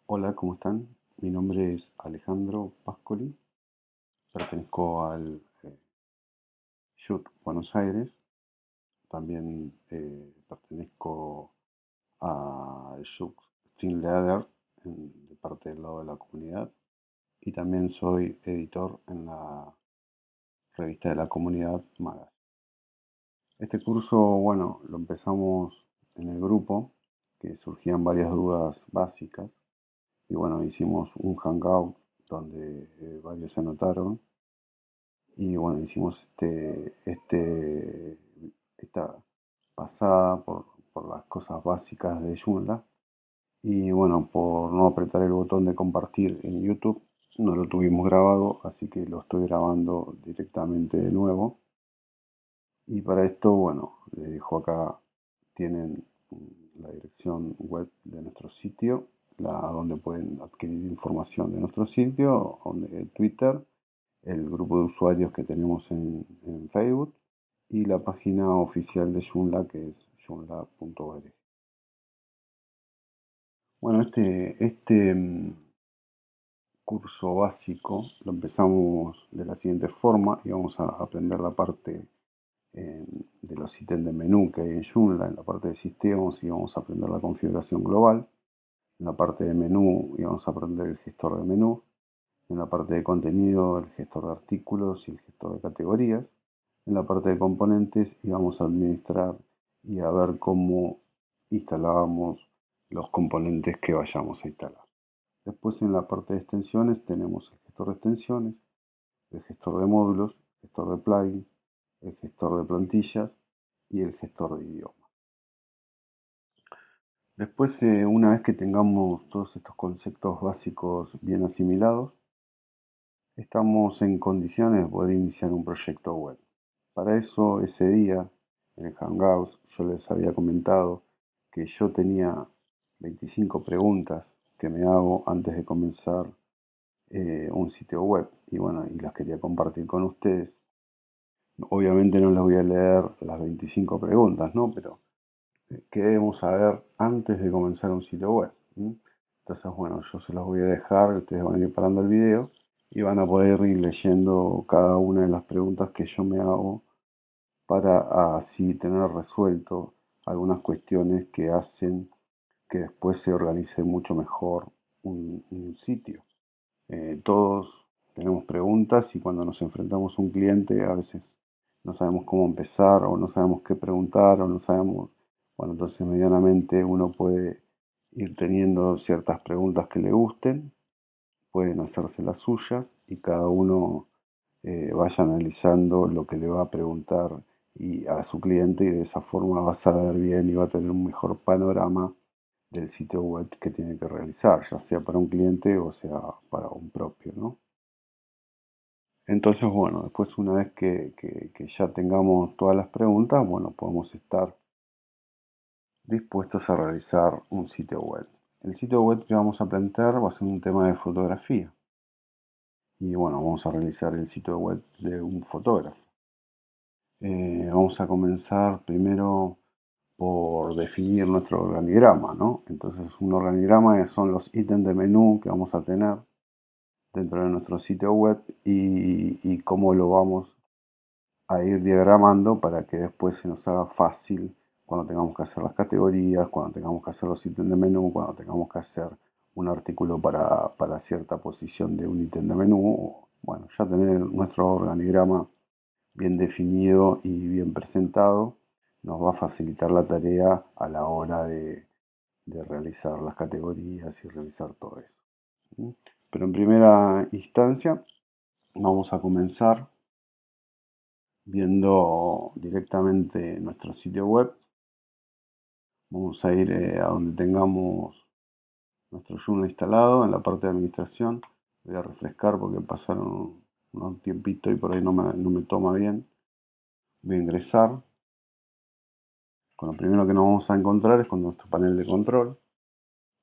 Hola, ¿cómo están? Mi nombre es Alejandro Pascoli, pertenezco al YUT Buenos Aires, también pertenezco al YUT Team Leader de parte del lado de la comunidad y también soy editor en la revista de la comunidad Magas. Este curso, bueno, lo empezamos en el grupo, que surgían varias dudas básicas y bueno, hicimos un hangout donde varios se anotaron. Y bueno, hicimos esta pasada por las cosas básicas de Joomla. Y bueno, por no apretar el botón de compartir en YouTube, no lo tuvimos grabado, así que lo estoy grabando directamente de nuevo. Y para esto, bueno, les dejo acá, tienen la dirección web de nuestro sitio, donde pueden adquirir información de nuestro sitio, donde Twitter, el grupo de usuarios que tenemos en Facebook y la página oficial de Joomla que es joomla.org. Bueno, este curso básico lo empezamos de la siguiente forma y vamos a aprender la parte de los ítems de menú que hay en Joomla, en la parte de sistemas y vamos a aprender la configuración global. En la parte de menú y vamos a aprender el gestor de menú. En la parte de contenido, el gestor de artículos y el gestor de categorías. En la parte de componentes y vamos a administrar y a ver cómo instalamos los componentes que vayamos a instalar. Después en la parte de extensiones tenemos el gestor de extensiones, el gestor de módulos, el gestor de plugins, el gestor de plantillas y el gestor de idioma. Después, una vez que tengamos todos estos conceptos básicos bien asimilados, estamos en condiciones de poder iniciar un proyecto web. Para eso, ese día, en el Hangouts, yo les había comentado que yo tenía 25 preguntas que me hago antes de comenzar un sitio web. Y bueno, y las quería compartir con ustedes. Obviamente no les voy a leer las 25 preguntas, ¿no? Pero ¿qué debemos saber antes de comenzar un sitio web? Entonces, bueno, yo se los voy a dejar, ustedes van a ir parando el video y van a poder ir leyendo cada una de las preguntas que yo me hago para así tener resuelto algunas cuestiones que hacen que después se organice mucho mejor un sitio. Todos tenemos preguntas y cuando nos enfrentamos a un cliente a veces no sabemos cómo empezar o no sabemos qué preguntar o no sabemos, bueno, entonces medianamente uno puede ir teniendo ciertas preguntas que le gusten, pueden hacerse las suyas y cada uno vaya analizando lo que le va a preguntar y a su cliente y de esa forma va a saber bien y va a tener un mejor panorama del sitio web que tiene que realizar, ya sea para un cliente o sea para un propio, ¿no? Entonces, bueno, después una vez que ya tengamos todas las preguntas, bueno, podemos estar dispuestos a realizar un sitio web. El sitio web que vamos a plantear va a ser un tema de fotografía. Y bueno, vamos a realizar el sitio web de un fotógrafo. Vamos a comenzar primero por definir nuestro organigrama, ¿no? Entonces, un organigrama son los ítems de menú que vamos a tener dentro de nuestro sitio web y cómo lo vamos a ir diagramando para que después se nos haga fácil cuando tengamos que hacer las categorías, cuando tengamos que hacer los ítems de menú, cuando tengamos que hacer un artículo para cierta posición de un ítem de menú. Bueno, ya tener nuestro organigrama bien definido y bien presentado nos va a facilitar la tarea a la hora de realizar las categorías y realizar todo eso. ¿Sí? Pero en primera instancia vamos a comenzar viendo directamente nuestro sitio web. Vamos a ir a donde tengamos nuestro Joomla instalado en la parte de administración. Voy a refrescar porque pasaron un tiempito y por ahí no me toma bien. Voy a ingresar. Con lo primero que nos vamos a encontrar es con nuestro panel de control,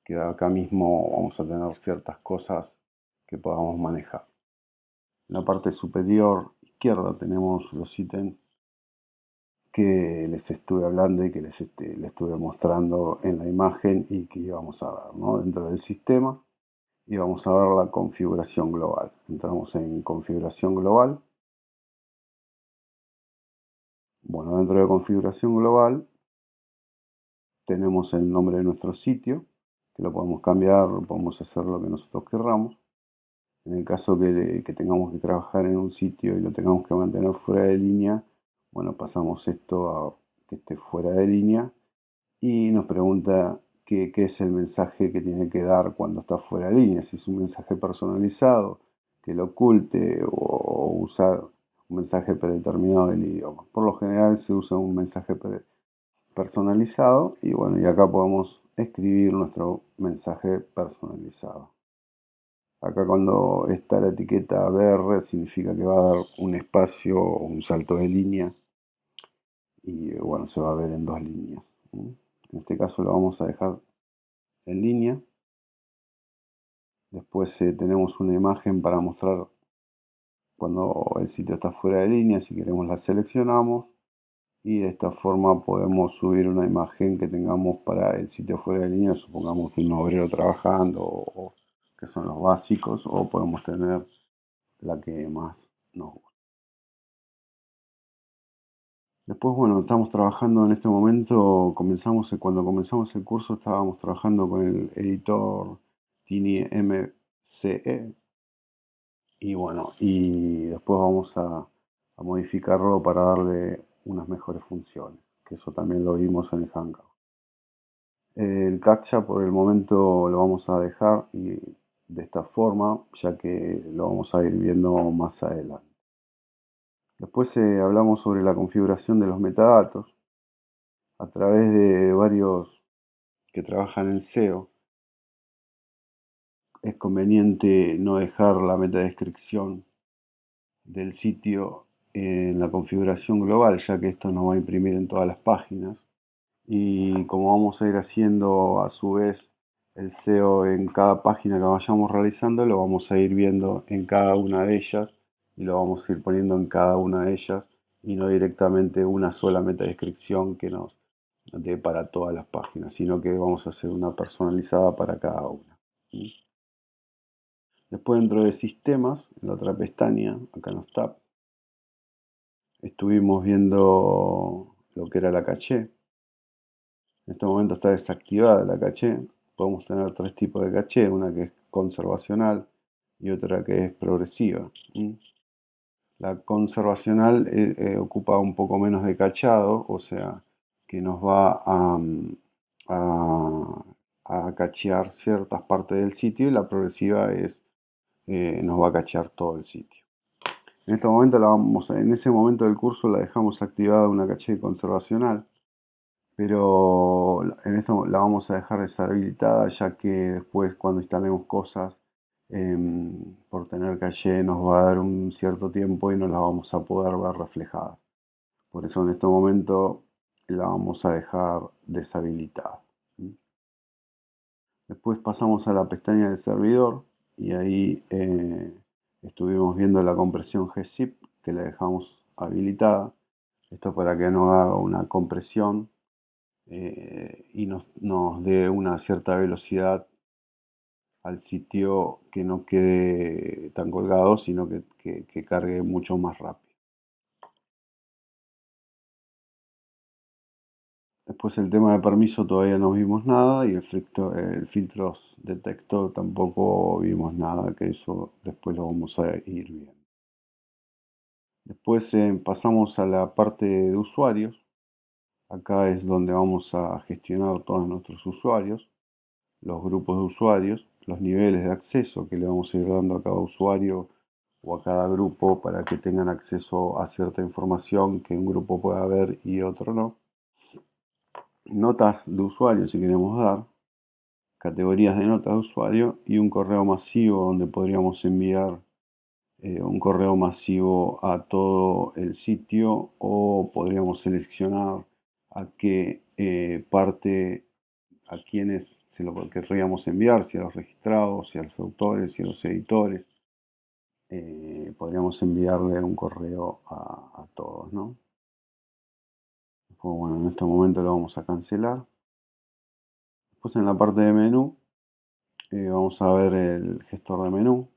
que acá mismo vamos a tener ciertas cosas que podamos manejar. En la parte superior izquierda tenemos los ítems que les estuve hablando y que les estuve mostrando en la imagen y que íbamos a ver, ¿no? Dentro del sistema y vamos a ver la configuración global. Entramos en configuración global. Bueno, dentro de configuración global tenemos el nombre de nuestro sitio, que lo podemos cambiar, podemos hacer lo que nosotros querramos. En el caso que tengamos que trabajar en un sitio y lo tengamos que mantener fuera de línea, bueno, pasamos esto a que esté fuera de línea y nos pregunta qué es el mensaje que tiene que dar cuando está fuera de línea, si es un mensaje personalizado, que lo oculte o usar un mensaje predeterminado del idioma. Por lo general se usa un mensaje personalizado y bueno, y acá podemos escribir nuestro mensaje personalizado. Acá cuando está la etiqueta verde significa que va a dar un espacio o un salto de línea y bueno, se va a ver en dos líneas. En este caso lo vamos a dejar en línea. Después tenemos una imagen para mostrar cuando el sitio está fuera de línea. Si queremos la seleccionamos y de esta forma podemos subir una imagen que tengamos para el sitio fuera de línea. Supongamos un obrero trabajando o que son los básicos, o podemos tener la que más nos gusta. Después, bueno, estamos trabajando en este momento, cuando comenzamos el curso estábamos trabajando con el editor Tiny MCE y bueno, y después vamos a modificarlo para darle unas mejores funciones, que eso también lo vimos en el Hangout. El captcha por el momento lo vamos a dejar de esta forma, ya que lo vamos a ir viendo más adelante. Después hablamos sobre la configuración de los metadatos a través de varios que trabajan en SEO. Es conveniente no dejar la metadescripción del sitio en la configuración global, ya que esto nos va a imprimir en todas las páginas. Y como vamos a ir haciendo a su vez el SEO en cada página que vayamos realizando, lo vamos a ir viendo en cada una de ellas y lo vamos a ir poniendo en cada una de ellas y no directamente una sola metadescripción que nos dé para todas las páginas, sino que vamos a hacer una personalizada para cada una. Después dentro de sistemas, en la otra pestaña, acá en los tabs, estuvimos viendo lo que era la caché. En este momento está desactivada la caché. Podemos tener tres tipos de caché, una que es conservacional y otra que es progresiva. La conservacional ocupa un poco menos de cachado, o sea que nos va a cachear ciertas partes del sitio, y la progresiva nos va a cachear todo el sitio. En este momento en ese momento del curso la dejamos activada una caché conservacional, pero en esto la vamos a dejar deshabilitada, ya que después cuando instalemos cosas por tener caché nos va a dar un cierto tiempo y no las vamos a poder ver reflejadas. Por eso en este momento la vamos a dejar deshabilitada. Después pasamos a la pestaña del servidor y ahí estuvimos viendo la compresión gzip, que la dejamos habilitada. Esto para que no haga una compresión y nos dé una cierta velocidad al sitio, que no quede tan colgado, sino que cargue mucho más rápido. Después el tema de permiso todavía no vimos nada, y el filtros de texto tampoco vimos nada, que eso después lo vamos a ir viendo. Después pasamos a la parte de usuarios. Acá es donde vamos a gestionar todos nuestros usuarios, los grupos de usuarios, los niveles de acceso que le vamos a ir dando a cada usuario o a cada grupo para que tengan acceso a cierta información que un grupo pueda ver y otro no. Notas de usuario si queremos dar, categorías de notas de usuario y un correo masivo donde podríamos enviar un correo masivo a todo el sitio, o podríamos seleccionar a qué parte, a quienes se lo querríamos enviar, si a los registrados, si a los autores, si a los editores. Podríamos enviarle un correo a todos, ¿no? Pues bueno, en este momento lo vamos a cancelar. Después en la parte de menú Vamos a ver el gestor de menú.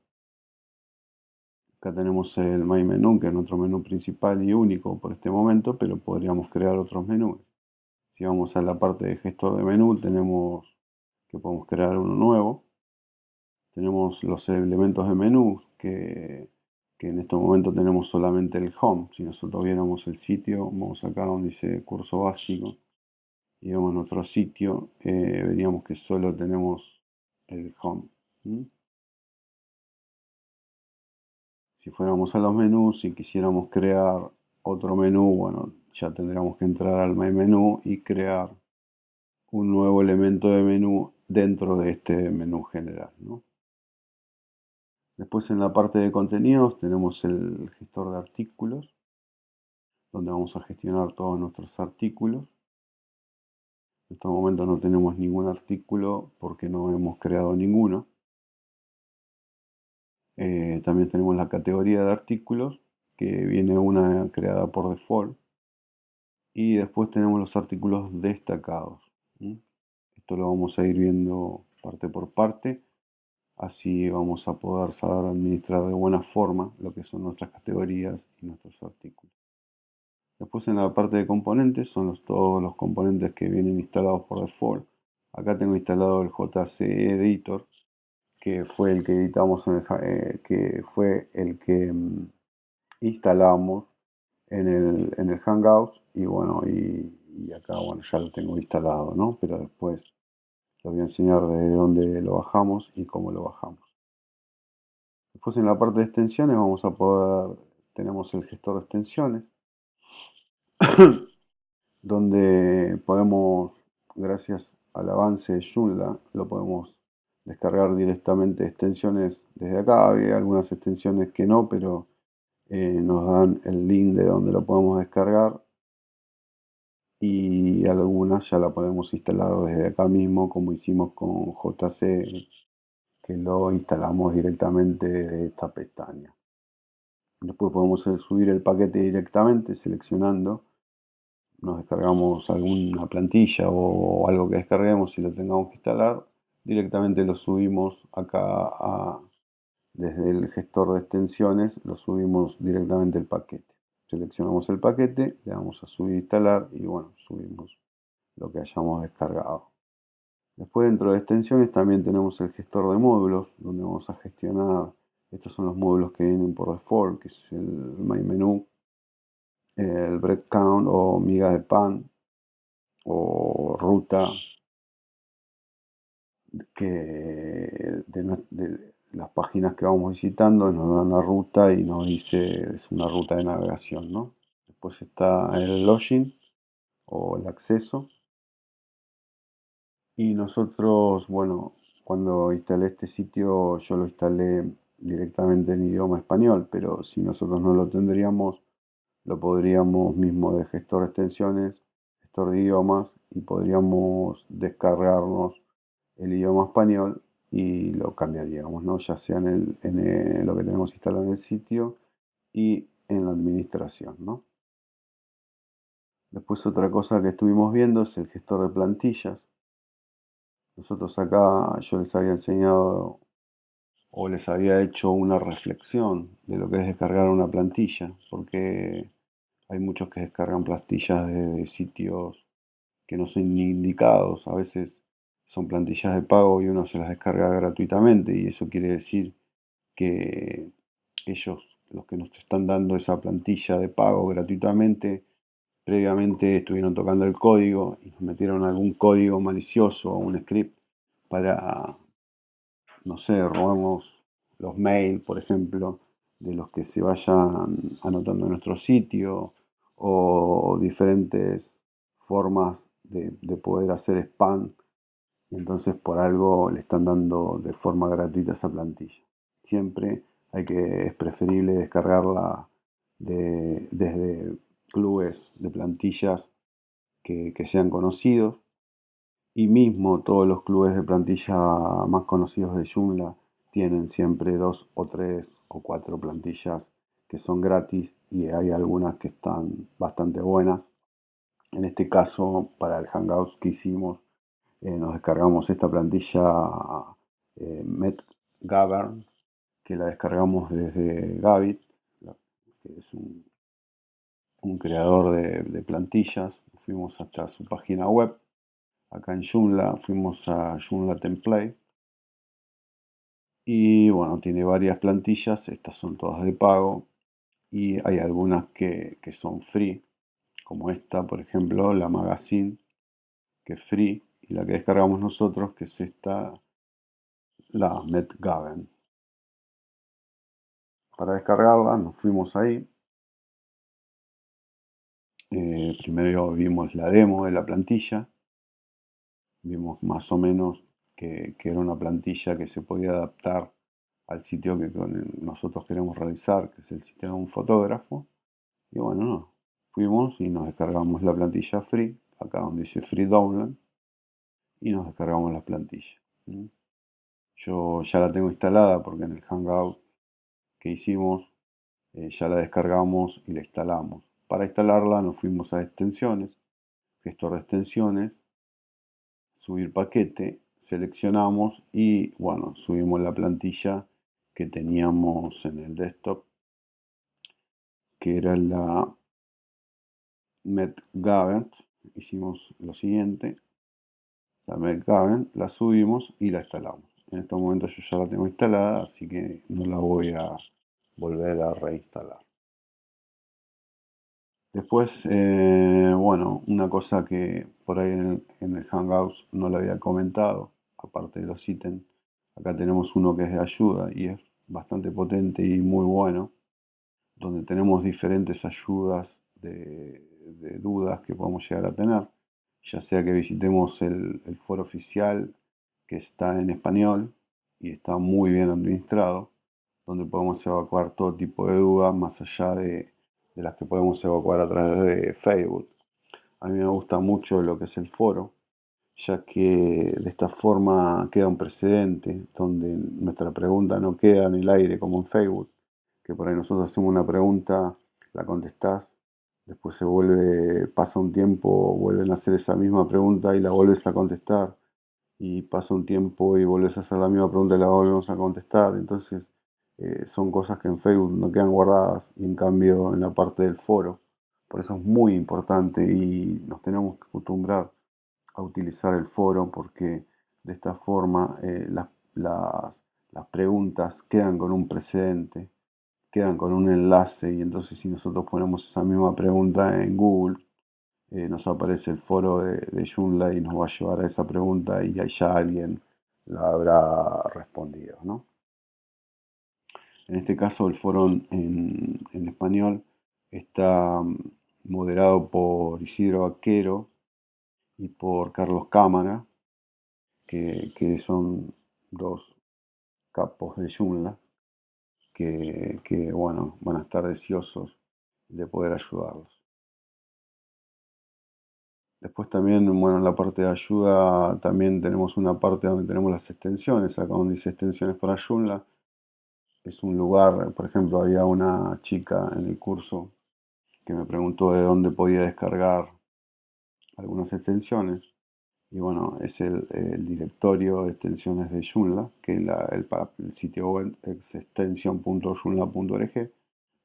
Acá tenemos el My Menú, que es nuestro menú principal y único por este momento, pero podríamos crear otros menús. Si vamos a la parte de gestor de menú, tenemos que podemos crear uno nuevo. Tenemos los elementos de menú, que en este momento tenemos solamente el home. Si nosotros viéramos el sitio, vamos acá donde dice curso básico y vemos nuestro sitio, veríamos que solo tenemos el home. ¿Mm? Si fuéramos a los menús y quisiéramos crear otro menú, bueno, ya tendríamos que entrar al My Menú y crear un nuevo elemento de menú dentro de este menú general, ¿no? Después en la parte de contenidos tenemos el gestor de artículos, donde vamos a gestionar todos nuestros artículos. En este momento no tenemos ningún artículo porque no hemos creado ninguno. También tenemos la categoría de artículos, que viene una creada por default. Y después tenemos los artículos destacados. ¿Sí? Esto lo vamos a ir viendo parte por parte. Así vamos a poder saber administrar de buena forma lo que son nuestras categorías y nuestros artículos. Después en la parte de componentes son todos los componentes que vienen instalados por default. Acá tengo instalado el JCE Editor, que fue el que editamos que fue el que instalamos en el Hangouts y bueno, y acá bueno, ya lo tengo instalado, ¿no? Pero después les voy a enseñar de dónde lo bajamos y cómo lo bajamos. Después en la parte de extensiones vamos a poder, tenemos el gestor de extensiones, donde podemos, gracias al avance de Joomla, lo podemos descargar directamente extensiones desde acá. Hay algunas extensiones que no, pero nos dan el link de donde lo podemos descargar y algunas ya la podemos instalar desde acá mismo, como hicimos con JC, que lo instalamos directamente de esta pestaña. Después podemos subir el paquete directamente seleccionando. Nos descargamos alguna plantilla o algo que descarguemos y lo tengamos que instalar. Directamente lo subimos acá desde el gestor de extensiones, lo subimos directamente el paquete. Seleccionamos el paquete, le damos a subir e instalar y bueno, subimos lo que hayamos descargado. Después dentro de extensiones también tenemos el gestor de módulos, donde vamos a gestionar, estos son los módulos que vienen por default, que es el My Menú, el breadcount o miga de pan, o ruta, que de las páginas que vamos visitando nos dan la ruta y nos dice, es una ruta de navegación, ¿no? Después está el login o el acceso. Y nosotros, bueno, cuando instalé este sitio, yo lo instalé directamente en idioma español, pero si nosotros no lo tendríamos, lo podríamos mismo de gestor de extensiones, gestor de idiomas, y podríamos descargarnos el idioma español y lo cambiaríamos, ¿no? Ya sea lo que tenemos instalado en el sitio y en la administración, ¿no? Después otra cosa que estuvimos viendo es el gestor de plantillas. Nosotros acá yo les había enseñado o les había hecho una reflexión de lo que es descargar una plantilla, porque hay muchos que descargan plantillas de sitios que no son indicados, a veces son plantillas de pago y uno se las descarga gratuitamente y eso quiere decir que ellos, los que nos están dando esa plantilla de pago gratuitamente, previamente estuvieron tocando el código y nos metieron algún código malicioso o un script para, no sé, robarnos los mails, por ejemplo, de los que se vayan anotando en nuestro sitio o diferentes formas de poder hacer spam. Y entonces por algo le están dando de forma gratuita esa plantilla. Siempre es preferible descargarla desde clubes de plantillas que sean conocidos. Y mismo todos los clubes de plantilla más conocidos de Joomla tienen siempre 2 o 3 o 4 plantillas que son gratis y hay algunas que están bastante buenas. En este caso, para el Hangouts que hicimos, nos descargamos esta plantilla MetGovern, que la descargamos desde Gabit, que es un creador de plantillas. Fuimos hasta su página web. Acá en Joomla fuimos a Joomla Template. Y bueno, tiene varias plantillas. Estas son todas de pago. Y hay algunas que son free, como esta, por ejemplo, la Magazine, que es free. Y la que descargamos nosotros, que es esta, la MetGovern. Para descargarla nos fuimos ahí. Primero vimos la demo de la plantilla. Vimos más o menos que era una plantilla que se podía adaptar al sitio que nosotros queremos realizar, que es el sitio de un fotógrafo. Y bueno, no, fuimos y nos descargamos la plantilla free, acá donde dice Free Download, y nos descargamos la plantilla. Yo ya la tengo instalada porque en el Hangout que hicimos ya la descargamos y la instalamos. Para instalarla nos fuimos a extensiones, gestor de extensiones, subir paquete, seleccionamos y bueno, subimos la plantilla que teníamos en el desktop, que era la MetGovern. Hicimos lo siguiente: la MetGovern la subimos y la instalamos. En estos momentos yo ya la tengo instalada, así que no la voy a volver a reinstalar. Después, bueno, una cosa que por ahí en el Hangouts no lo había comentado, aparte de los ítems, acá tenemos uno que es de ayuda y es bastante potente y muy bueno, donde tenemos diferentes ayudas de dudas que podemos llegar a tener, ya sea que visitemos el foro oficial, que está en español y está muy bien administrado, donde podemos evacuar todo tipo de dudas más allá de las que podemos evacuar a través de Facebook. A mí me gusta mucho lo que es el foro, ya que de esta forma queda un precedente donde nuestra pregunta no queda en el aire como en Facebook, que por ahí nosotros hacemos una pregunta, la contestás, después pasa un tiempo, vuelven a hacer esa misma pregunta y la vuelves a contestar, y pasa un tiempo y vuelves a hacer la misma pregunta y la volvemos a contestar. Entonces, son cosas que en Facebook no quedan guardadas y en cambio en la parte del foro. Por eso es muy importante y nos tenemos que acostumbrar a utilizar el foro, porque de esta forma las, las preguntas quedan con un precedente, quedan con un enlace, y entonces si nosotros ponemos esa misma pregunta en Google, nos aparece el foro de Joomla y nos va a llevar a esa pregunta y ya alguien la habrá respondido, ¿no? En este caso el foro en español está moderado por Isidro Vaquero y por Carlos Cámara, que son dos capos de Joomla que, bueno, van a estar deseosos de poder ayudarlos. Después también, bueno, en la parte de ayuda también tenemos una parte donde tenemos las extensiones, acá donde dice extensiones para Joomla. Es un lugar, por ejemplo, había una chica en el curso que me preguntó de dónde podía descargar algunas extensiones. Y bueno, es el directorio de extensiones de Joomla, que el sitio web es extension.joomla.org.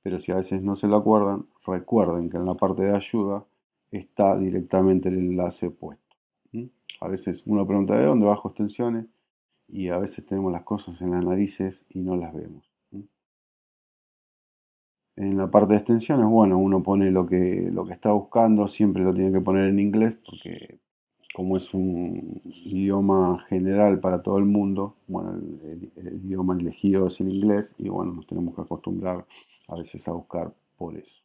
Pero si a veces no se lo acuerdan, recuerden que en la parte de ayuda está directamente el enlace puesto. A veces uno pregunta de dónde bajo extensiones y a veces tenemos las cosas en las narices y no las vemos. En la parte de extensiones, bueno, uno pone lo que está buscando, siempre lo tiene que poner en inglés porque como es un idioma general para todo el mundo, bueno, el idioma elegido es el inglés y bueno, nos tenemos que acostumbrar a veces a buscar por eso.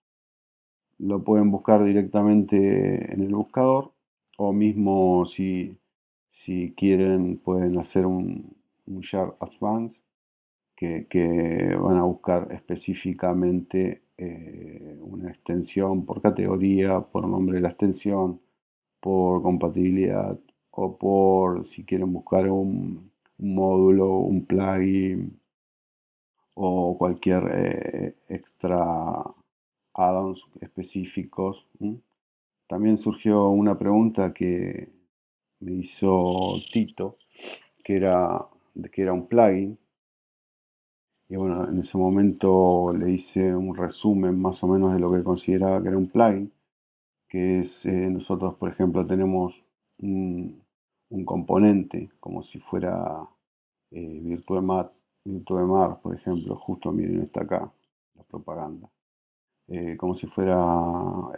Lo pueden buscar directamente en el buscador o mismo si quieren pueden hacer un Share Advance que van a buscar específicamente una extensión por categoría, por nombre de la extensión, por compatibilidad o por si quieren buscar un módulo, un plugin o cualquier extra add-ons específicos. También surgió una pregunta que me hizo Tito, que era de que era un plugin. Y bueno, en ese momento le hice un resumen más o menos de lo que consideraba que era un plugin, que es, nosotros por ejemplo tenemos un componente como si fuera Virtuemar, por ejemplo, justo miren está acá, la propaganda, como si fuera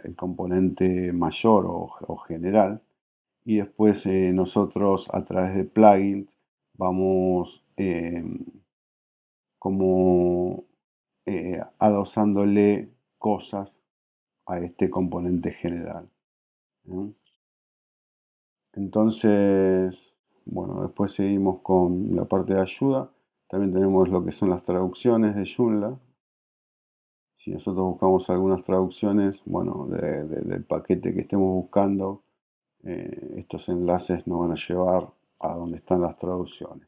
el componente mayor o general, y después nosotros a través de plugins vamos como adosándole cosas a este componente general, ¿no? Entonces, bueno, después seguimos con la parte de ayuda. También tenemos lo que son las traducciones de Joomla. Si nosotros buscamos algunas traducciones, bueno, del paquete que estemos buscando, estos enlaces nos van a llevar a donde están las traducciones.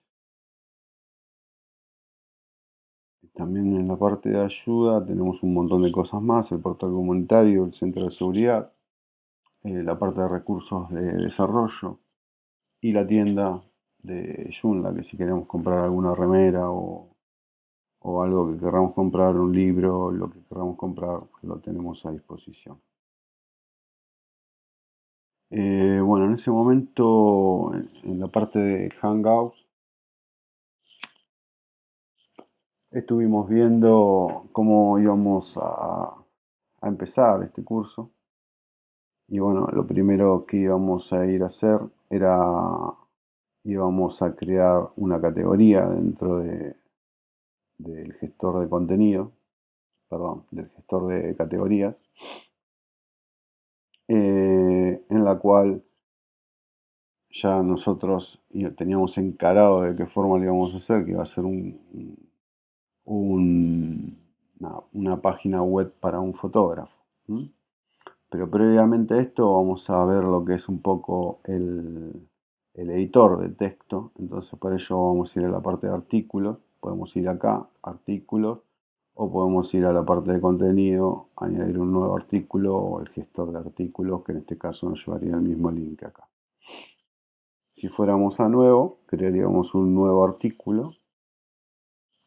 También en la parte de ayuda tenemos un montón de cosas más, el portal comunitario, el centro de seguridad, la parte de recursos de desarrollo y la tienda de Joomla, que si queremos comprar alguna remera o algo que queramos comprar, un libro, lo que queramos comprar, lo tenemos a disposición. Bueno, en ese momento, en la parte de Hangouts, estuvimos viendo cómo íbamos a empezar este curso. Y bueno, lo primero que íbamos a ir a hacer era, íbamos a crear una categoría dentro del gestor de contenido, perdón, del gestor de categorías, en la cual ya nosotros teníamos encarado de qué forma lo íbamos a hacer, que iba a ser una página web para un fotógrafo. Pero previamente a esto vamos a ver lo que es un poco el editor de texto. Entonces para ello vamos a ir a la parte de artículos. Podemos ir acá, artículos, o podemos ir a la parte de contenido, añadir un nuevo artículo o el gestor de artículos, que en este caso nos llevaría el mismo link acá. Si fuéramos a nuevo, crearíamos un nuevo artículo.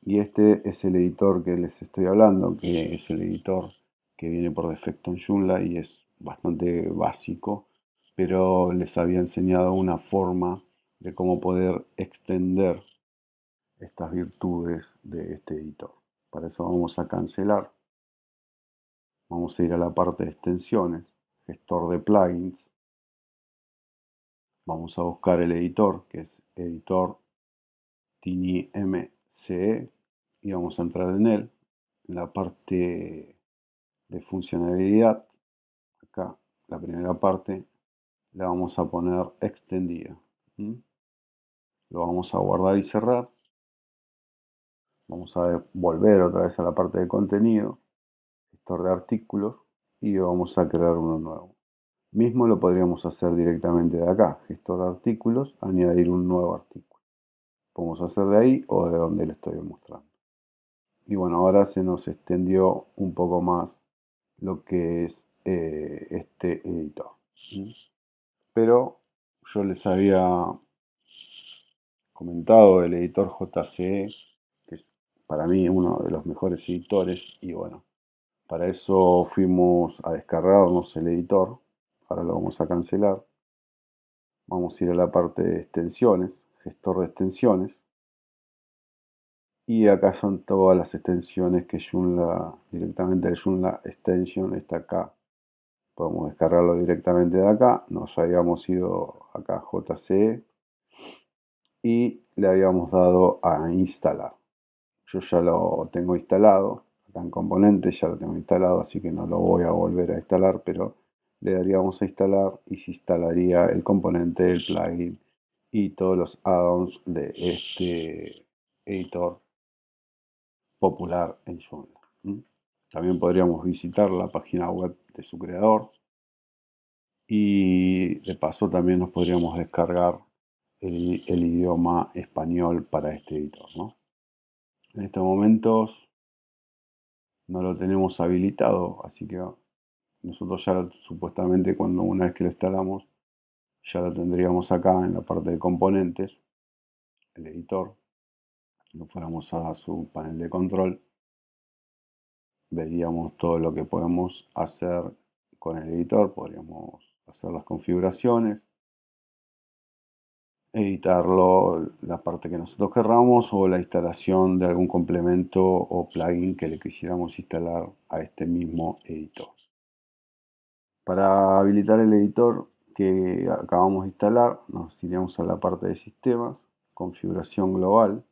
Y este es el editor que les estoy hablando, que es el editor que viene por defecto en Joomla y es bastante básico, pero les había enseñado una forma de cómo poder extender estas virtudes de este editor. Para eso vamos a cancelar, vamos a ir a la parte de extensiones, gestor de plugins, vamos a buscar el editor que es editor TinyMCE y vamos a entrar en él. En la parte de funcionalidad, acá la primera parte la vamos a poner extendida. Lo vamos a guardar y cerrar. Vamos a volver otra vez a la parte de contenido, gestor de artículos y vamos a crear uno nuevo. Mismo lo podríamos hacer directamente de acá, gestor de artículos, añadir un nuevo artículo. Podemos hacer de ahí o de donde le estoy mostrando. Y bueno, ahora se nos extendió un poco más lo que es este editor. Pero yo les había comentado el editor JCE, que es para mí uno de los mejores editores, y bueno, para eso fuimos a descargarnos el editor. Ahora lo vamos a cancelar. Vamos a ir a la parte de extensiones, gestor de extensiones. Y acá son todas las extensiones que Joomla, directamente el Joomla Extension está acá. Podemos descargarlo directamente de acá. Nos habíamos ido acá JCE y le habíamos dado a instalar. Yo ya lo tengo instalado, acá en componentes ya lo tengo instalado, así que no lo voy a volver a instalar, pero le daríamos a instalar y se instalaría el componente, el plugin y todos los add-ons de este editor popular en Joomla. También podríamos visitar la página web de su creador y de paso también nos podríamos descargar el idioma español para este editor, ¿no? En estos momentos no lo tenemos habilitado, así que nosotros ya supuestamente cuando una vez que lo instalamos ya lo tendríamos acá en la parte de componentes, el editor. Si nos fuéramos a su panel de control, veríamos todo lo que podemos hacer con el editor. Podríamos hacer las configuraciones, editarlo, la parte que nosotros querramos, o la instalación de algún complemento o plugin que le quisiéramos instalar a este mismo editor. Para habilitar el editor que acabamos de instalar, nos iríamos a la parte de sistemas, configuración global,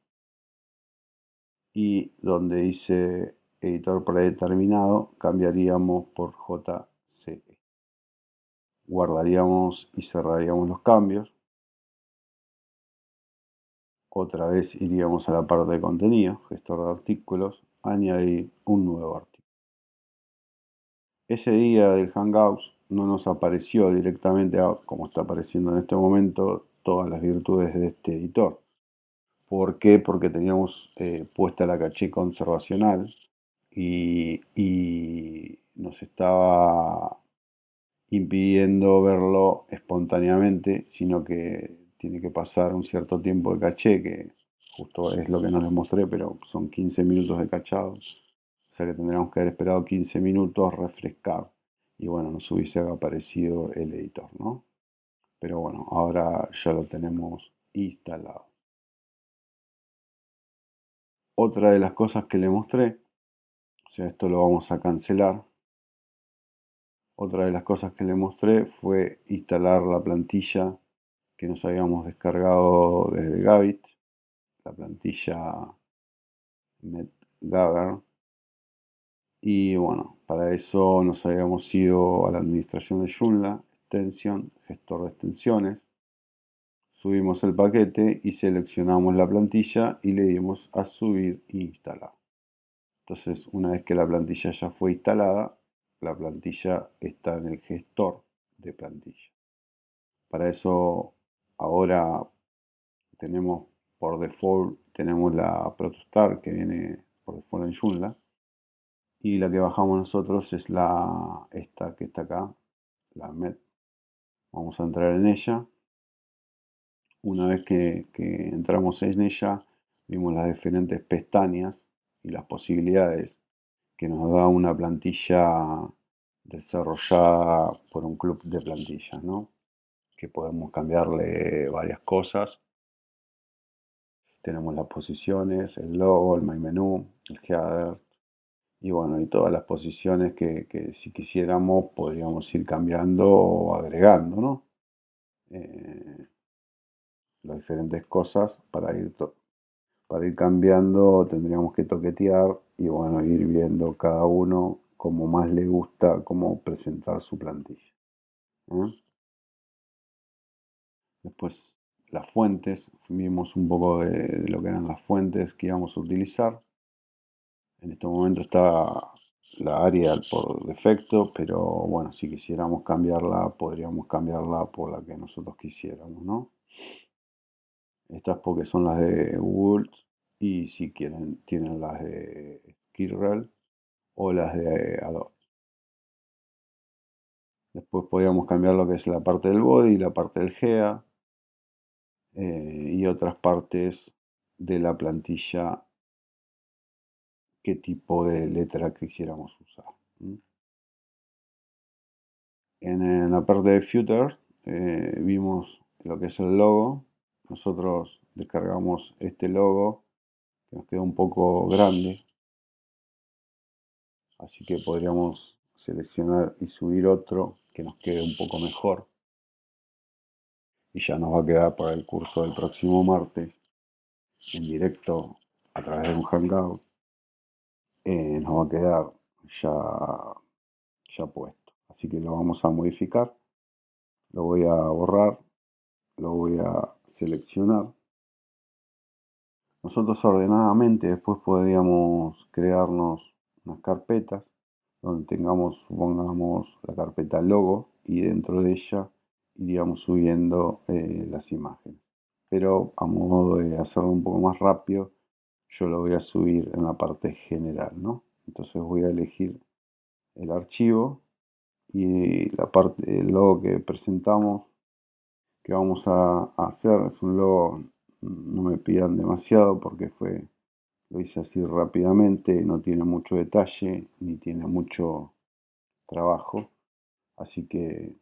y donde dice editor predeterminado, cambiaríamos por JCE. Guardaríamos y cerraríamos los cambios. Otra vez iríamos a la parte de contenido, gestor de artículos, añadir un nuevo artículo. Ese día del Hangouts no nos apareció directamente, como está apareciendo en este momento, todas las virtudes de este editor. ¿Por qué? Porque teníamos puesta la caché conservacional y nos estaba impidiendo verlo espontáneamente, sino que tiene que pasar un cierto tiempo de caché, que justo es lo que no les mostré, pero son 15 minutos de cachado. O sea que tendríamos que haber esperado 15 minutos, refrescar, y bueno, nos hubiese aparecido el editor, ¿no? Pero bueno, ahora ya lo tenemos instalado. Otra de las cosas que le mostré, o sea, esto lo vamos a cancelar. Otra de las cosas que le mostré fue instalar la plantilla que nos habíamos descargado desde Gavit, la plantilla MetGavern. Y bueno, para eso nos habíamos ido a la administración de Joomla, extensión, gestor de extensiones. Subimos el paquete y seleccionamos la plantilla y le dimos a subir e instalar. Entonces, una vez que la plantilla ya fue instalada, la plantilla está en el gestor de plantilla. Para eso, ahora tenemos por default, tenemos la Protostar que viene por default en Joomla. Y la que bajamos nosotros es esta que está acá, la Met. Vamos a entrar en ella. Una vez que entramos en ella, vimos las diferentes pestañas y las posibilidades que nos da una plantilla desarrollada por un club de plantillas, ¿no? Que podemos cambiarle varias cosas. Tenemos las posiciones, el logo, el my menú, el header, y bueno, y todas las posiciones que si quisiéramos podríamos ir cambiando o agregando, ¿no? Las diferentes cosas para ir cambiando tendríamos que toquetear y bueno, ir viendo cada uno como más le gusta cómo presentar su plantilla. Después las fuentes, vimos un poco de lo que eran las fuentes que íbamos a utilizar. En este momento está la Arial por defecto, pero bueno, si quisiéramos cambiarla, podríamos cambiarla por la que nosotros quisiéramos, ¿no? Estas porque son las de Google, y si quieren tienen las de Skillrel o las de Adobe. Después podríamos cambiar lo que es la parte del body, la parte del GEA y otras partes de la plantilla, qué tipo de letra quisiéramos usar. En la parte de Footer vimos lo que es el logo. Nosotros descargamos este logo que nos quedó un poco grande, así que podríamos seleccionar y subir otro que nos quede un poco mejor, y ya nos va a quedar para el curso del próximo martes en directo a través de un Hangout. Nos va a quedar ya puesto, así que lo vamos a modificar. Lo voy a borrar, lo voy a seleccionar. Nosotros ordenadamente después podríamos crearnos unas carpetas donde tengamos, supongamos, la carpeta logo, y dentro de ella iríamos subiendo las imágenes. Pero a modo de hacerlo un poco más rápido, yo lo voy a subir en la parte general, ¿no? Entonces voy a elegir el archivo y la parte, el logo que presentamos, que vamos a hacer, es un logo no me pidan demasiado porque lo hice así rápidamente, no tiene mucho detalle ni tiene mucho trabajo, así que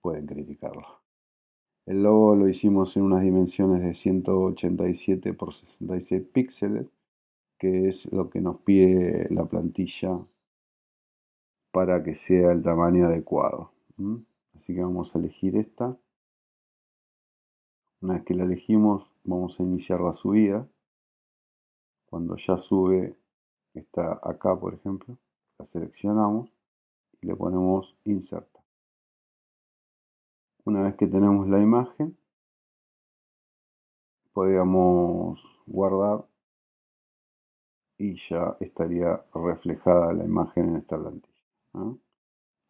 pueden criticarlo. El logo lo hicimos en unas dimensiones de 187 por 66 píxeles, que es lo que nos pide la plantilla para que sea el tamaño adecuado. Así que vamos a elegir esta. Una vez que la elegimos, vamos a iniciar la subida. Cuando ya sube, está acá, por ejemplo, la seleccionamos y le ponemos Insert. Una vez que tenemos la imagen, podríamos guardar y ya estaría reflejada la imagen en esta plantilla.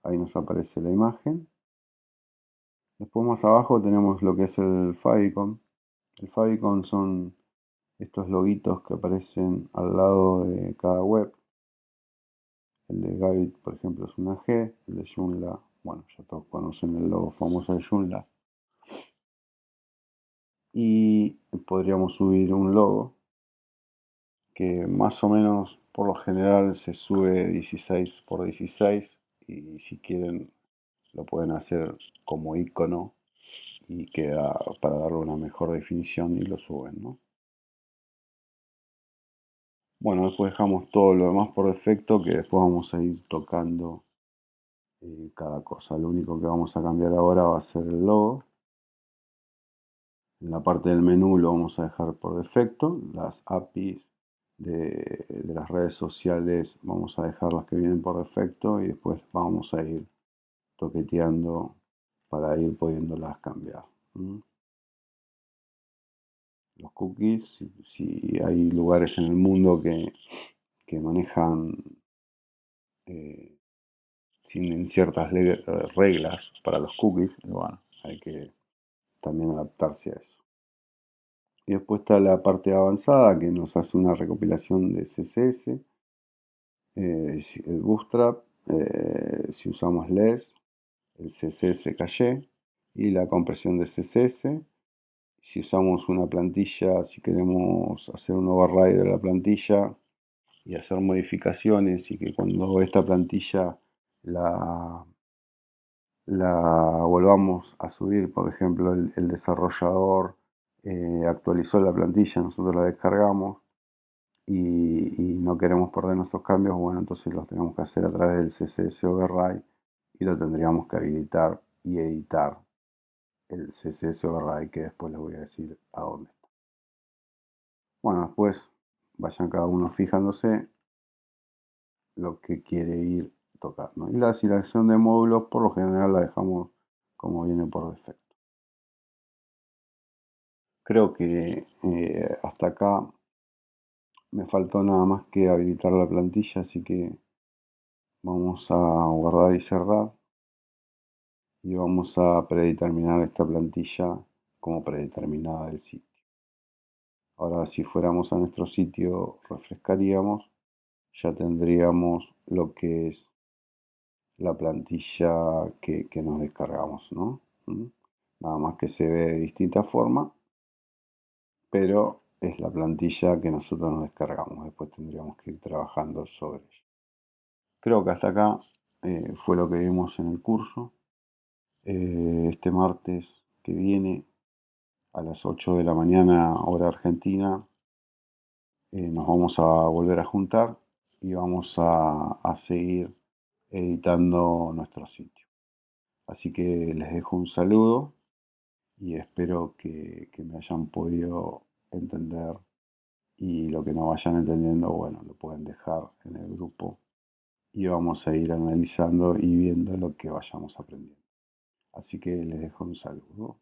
Ahí nos aparece la imagen. Después más abajo tenemos lo que es el favicon. El favicon son estos loguitos que aparecen al lado de cada web. El de Gabit, por ejemplo, es una G. El de Joomla, bueno, ya todos conocen el logo famoso de Joomla. Y podríamos subir un logo que más o menos por lo general se sube 16 por 16 y si quieren lo pueden hacer como icono y queda para darle una mejor definición y lo suben, ¿no? Bueno, después dejamos todo lo demás por defecto que después vamos a ir tocando cada cosa. Lo único que vamos a cambiar ahora va a ser el logo. En la parte del menú lo vamos a dejar por defecto. Las APIs de las redes sociales vamos a dejar las que vienen por defecto y después vamos a ir toqueteando para ir pudiéndolas cambiar. Los cookies, si hay lugares en el mundo que manejan sin ciertas reglas para los cookies, bueno, hay que también adaptarse a eso. Y después está la parte avanzada que nos hace una recopilación de CSS, el Bootstrap, si usamos LESS, el CSS Cache y la compresión de CSS. Si usamos una plantilla, si queremos hacer un override de la plantilla y hacer modificaciones y que cuando esta plantilla la volvamos a subir, por ejemplo, el desarrollador actualizó la plantilla, nosotros la descargamos y no queremos perder nuestros cambios, bueno, entonces los tenemos que hacer a través del CSS Override y lo tendríamos que habilitar y editar el CSS Override, que después les voy a decir a dónde está. Bueno, después vayan cada uno fijándose lo que quiere ir tocando. Y la asignación de módulos por lo general la dejamos como viene por defecto. Creo que hasta acá me faltó nada más que habilitar la plantilla, así que vamos a guardar y cerrar. Y vamos a predeterminar esta plantilla como predeterminada del sitio. Ahora si fuéramos a nuestro sitio refrescaríamos, ya tendríamos lo que es la plantilla que nos descargamos, ¿no? Nada más que se ve de distinta forma, pero es la plantilla que nosotros nos descargamos. Después tendríamos que ir trabajando sobre ella. Creo que hasta acá fue lo que vimos en el curso. Este martes que viene a las 8 de la mañana, hora argentina, nos vamos a volver a juntar y vamos a seguir editando nuestro sitio. Así que les dejo un saludo y espero que me hayan podido entender y lo que no vayan entendiendo, bueno, lo pueden dejar en el grupo y vamos a ir analizando y viendo lo que vayamos aprendiendo. Así que les dejo un saludo.